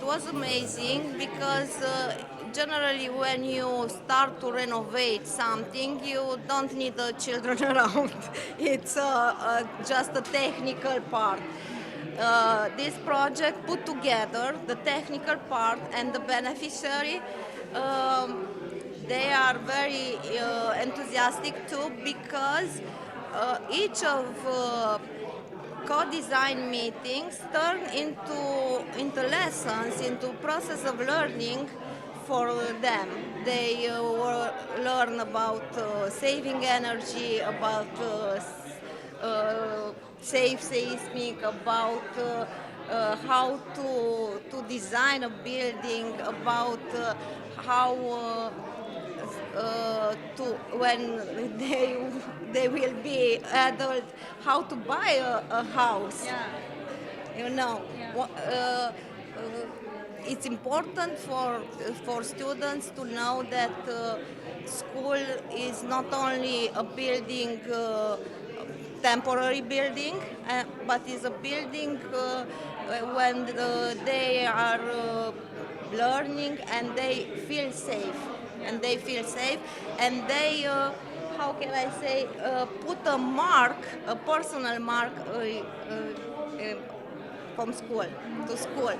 was amazing because generally when you start to renovate something, you don't need the children around. It's just a technical part. This project put together the technical part and the beneficiary. Um, they are very enthusiastic too because each of co-design meetings turn into lessons, into process of learning for them. They learn about saving energy, about safe seismic, about how to design a building, about how to when they will be adult, how to buy a house. Yeah. You know, Yeah. it's important for students to know that school is not only a building. Temporary building, but is a building when they are learning and they feel safe, and they feel safe, and they, how can I say, put a mark, a personal mark from school to school.